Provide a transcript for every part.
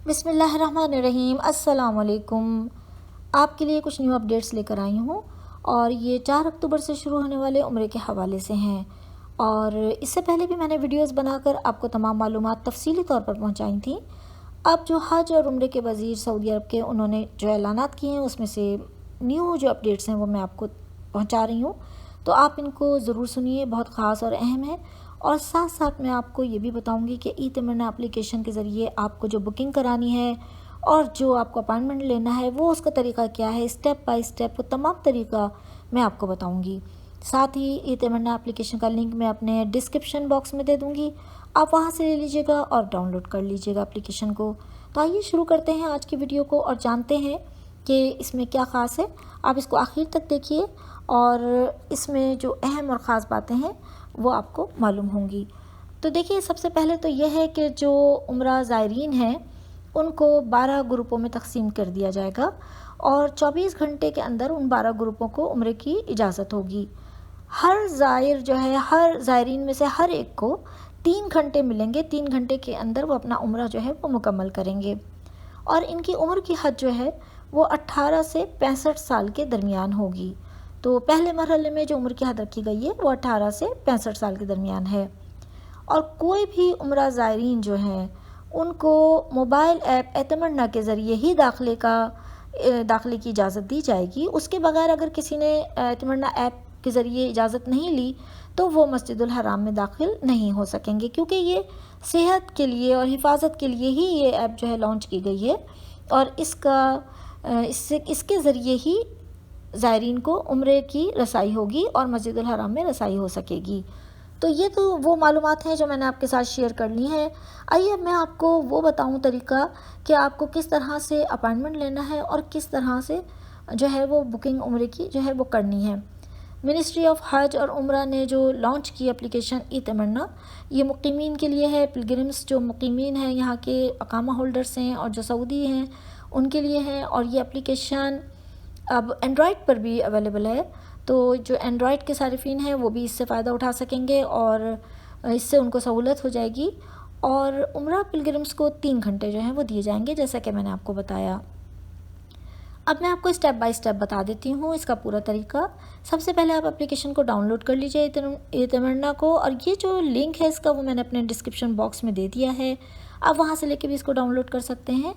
بسم اللہ الرحمن الرحیم۔ السلام علیکم۔ آپ کے لیے کچھ نیو اپڈیٹس لے کر آئی ہوں، اور یہ 4 اکتوبر سے شروع ہونے والے عمرے کے حوالے سے ہیں، اور اس سے پہلے بھی میں نے ویڈیوز بنا کر آپ کو تمام معلومات تفصیلی طور پر پہنچائی تھیں۔ اب جو حج اور عمرے کے وزیر سعودی عرب کے انہوں نے جو اعلانات کیے ہیں، اس میں سے نیو جو اپڈیٹس ہیں وہ میں آپ کو پہنچا رہی ہوں، تو آپ ان کو ضرور سنیے، بہت خاص اور اہم ہے۔ اور ساتھ ساتھ میں آپ کو یہ بھی بتاؤں گی کہ ای تمنا اپلیکیشن کے ذریعے آپ کو جو بکنگ کرانی ہے اور جو آپ کو اپائنٹمنٹ لینا ہے وہ اس کا طریقہ کیا ہے، اسٹیپ بائی اسٹیپ وہ تمام طریقہ میں آپ کو بتاؤں گی۔ ساتھ ہی ای تمنا اپلیکیشن کا لنک میں اپنے ڈسکرپشن باکس میں دے دوں گی، آپ وہاں سے لے لیجئے گا اور ڈاؤن لوڈ کر لیجئے گا اپلیکیشن کو۔ تو آئیے شروع کرتے ہیں آج کی ویڈیو کو اور جانتے ہیں کہ اس میں کیا خاص ہے۔ آپ اس کو آخر تک دیکھیے اور اس میں جو اہم اور خاص باتیں ہیں وہ آپ کو معلوم ہوں گی۔ تو دیکھیے، سب سے پہلے تو یہ ہے کہ جو عمرہ زائرین ہیں ان کو 12 گروپوں میں تقسیم کر دیا جائے گا، اور 24 گھنٹے کے اندر ان 12 گروپوں کو عمرے کی اجازت ہوگی۔ ہر زائر جو ہے، ہر زائرین میں سے ہر ایک کو 3 گھنٹے ملیں گے، 3 گھنٹے کے اندر وہ اپنا عمرہ جو ہے وہ مکمل کریں گے، اور ان کی عمر کی حد جو ہے وہ 18 سے 65 سال کے درمیان ہوگی۔ تو پہلے مرحلے میں جو عمر کی حد رکھی گئی ہے وہ 18 سے 65 سال کے درمیان ہے، اور کوئی بھی عمرہ زائرین جو ہیں ان کو موبائل ایپ اتمنا کے ذریعے ہی داخلے کی اجازت دی جائے گی۔ اس کے بغیر اگر کسی نے اتمنا ایپ کے ذریعے اجازت نہیں لی تو وہ مسجد الحرام میں داخل نہیں ہو سکیں گے، کیونکہ یہ صحت کے لیے اور حفاظت کے لیے ہی یہ ایپ جو ہے لانچ کی گئی ہے، اور اس کے ذریعے ہی زائرین کو عمرے کی رسائی ہوگی اور مسجد الحرام میں رسائی ہو سکے گی۔ تو یہ تو وہ معلومات ہیں جو میں نے آپ کے ساتھ شیئر کر لی ہیں۔ آئیے اب میں آپ کو وہ بتاؤں طریقہ کہ آپ کو کس طرح سے اپائنٹمنٹ لینا ہے اور کس طرح سے جو ہے وہ بکنگ عمرے کی جو ہے وہ کرنی ہے۔ منسٹری آف حج اور عمرہ نے جو لانچ کی اپلیکیشن ای تمنا، یہ مقیمین کے لیے ہے، پلگرمز جو مقیمین ہیں، یہاں کے اقامہ ہولڈرز ہیں اور جو سعودی ہیں ان کے لیے ہے، اور یہ اپلیکیشن اب اینڈرائڈ پر بھی اویلیبل ہے، تو جو اینڈرائڈ کے صارفین ہیں وہ بھی اس سے فائدہ اٹھا سکیں گے، اور اس سے ان کو سہولت ہو جائے گی، اور عمرہ پلگرمز کو 3 گھنٹے جو ہیں وہ دیے جائیں گے، جیسا کہ میں نے آپ کو بتایا۔ اب میں آپ کو اسٹیپ بائی اسٹیپ بتا دیتی ہوں اس کا پورا طریقہ۔ سب سے پہلے آپ اپلیکیشن کو ڈاؤن لوڈ کر لیجئے ای تمنا کو، اور یہ جو لنک ہے اس کا وہ میں نے اپنے ڈسکرپشن باکس میں دے دیا ہے، آپ وہاں سے لے کے بھی اس کو ڈاؤن لوڈ کر سکتے ہیں۔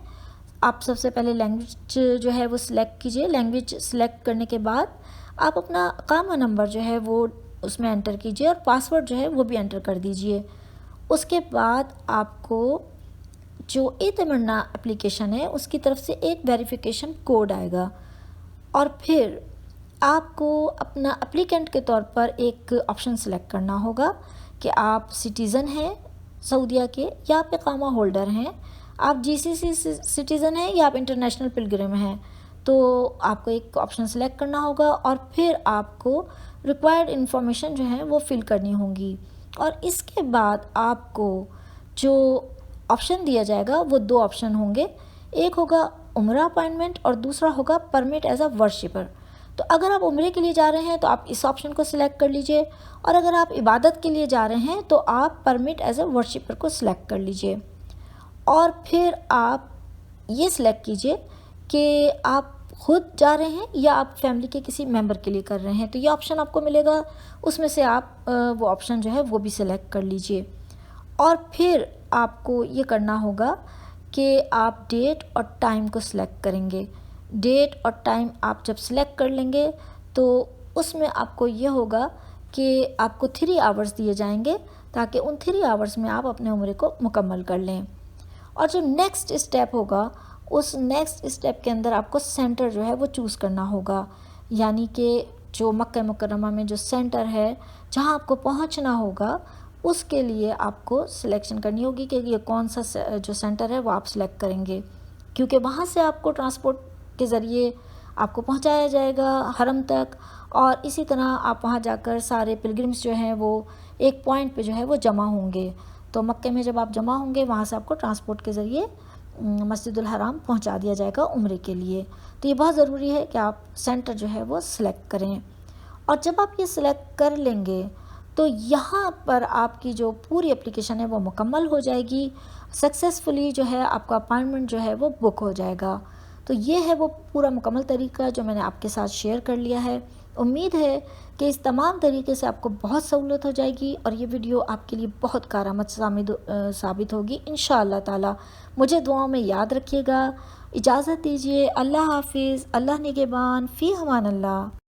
آپ سب سے پہلے لینگویج جو ہے وہ سلیکٹ کیجئے، لینگویج سلیکٹ کرنے کے بعد آپ اپنا اقامہ نمبر جو ہے وہ اس میں انٹر کیجئے، اور پاسورڈ جو ہے وہ بھی انٹر کر دیجئے۔ اس کے بعد آپ کو جو ای تمنا اپلیکیشن ہے اس کی طرف سے ایک ویریفیکیشن کوڈ آئے گا، اور پھر آپ کو اپنا اپلیکنٹ کے طور پر ایک آپشن سلیکٹ کرنا ہوگا کہ آپ سٹیزن ہیں سعودیہ کے یا آپ اقامہ ہولڈر ہیں، آپ جی سی سی سٹیزن ہیں یا آپ انٹرنیشنل پلگرم ہیں، تو آپ کو ایک آپشن سلیکٹ کرنا ہوگا، اور پھر آپ کو ریکوائرڈ انفارمیشن جو ہے وہ فل کرنی ہوں گی، اور اس کے بعد آپ کو جو آپشن دیا جائے گا وہ 2 آپشن ہوں گے، ایک ہوگا عمرہ اپائنٹمنٹ اور دوسرا ہوگا پرمٹ ایز اے ورشپر۔ تو اگر آپ عمرے کے لیے جا رہے ہیں تو آپ اس آپشن کو سلیکٹ کر لیجئے، اور اگر آپ عبادت کے لیے جا رہے ہیں تو آپ پرمٹ ایز اے ورشپر کو سلیکٹ کر لیجئے، اور پھر آپ یہ سلیکٹ کیجئے کہ آپ خود جا رہے ہیں یا آپ فیملی کے کسی ممبر کے لیے کر رہے ہیں، تو یہ آپشن آپ کو ملے گا، اس میں سے آپ وہ آپشن جو ہے وہ بھی سلیکٹ کر لیجئے، اور پھر آپ کو یہ کرنا ہوگا کہ آپ ڈیٹ اور ٹائم کو سلیکٹ کریں گے۔ ڈیٹ اور ٹائم آپ جب سلیکٹ کر لیں گے تو اس میں آپ کو یہ ہوگا کہ آپ کو 3 آورز دیے جائیں گے، تاکہ ان 3 آورز میں آپ اپنے عمرے کو مکمل کر لیں، اور جو نیکسٹ اسٹیپ ہوگا اس نیکسٹ اسٹیپ کے اندر آپ کو سینٹر جو ہے وہ چوز کرنا ہوگا، یعنی کہ جو مکہ مکرمہ میں جو سینٹر ہے جہاں آپ کو پہنچنا ہوگا اس کے لیے آپ کو سلیکشن کرنی ہوگی کہ یہ کون سا جو سینٹر ہے وہ آپ سلیکٹ کریں گے، کیونکہ وہاں سے آپ کو ٹرانسپورٹ کے ذریعے آپ کو پہنچایا جائے گا حرم تک، اور اسی طرح آپ وہاں جا کر سارے پلگرمز جو ہیں وہ ایک پوائنٹ پہ جو ہے وہ جمع ہوں گے، تو مکہ میں جب آپ جمع ہوں گے وہاں سے آپ کو ٹرانسپورٹ کے ذریعے مسجد الحرام پہنچا دیا جائے گا عمرے کے لیے۔ تو یہ بہت ضروری ہے کہ آپ سینٹر جو ہے وہ سلیکٹ کریں، اور جب آپ یہ سلیکٹ کر لیں گے تو یہاں پر آپ کی جو پوری اپلیکیشن ہے وہ مکمل ہو جائے گی۔ سکسیسفلی جو ہے آپ کا اپائنٹمنٹ جو ہے وہ بک ہو جائے گا۔ تو یہ ہے وہ پورا مکمل طریقہ جو میں نے آپ کے ساتھ شیئر کر لیا ہے۔ امید ہے کہ اس تمام طریقے سے آپ کو بہت سہولت ہو جائے گی اور یہ ویڈیو آپ کے لیے بہت کارآمد ثابت ہوگی انشاءاللہ تعالی۔ مجھے دعاؤں میں یاد رکھیے گا۔ اجازت دیجیے، اللہ حافظ، اللہ نگہبان، فی امان اللہ۔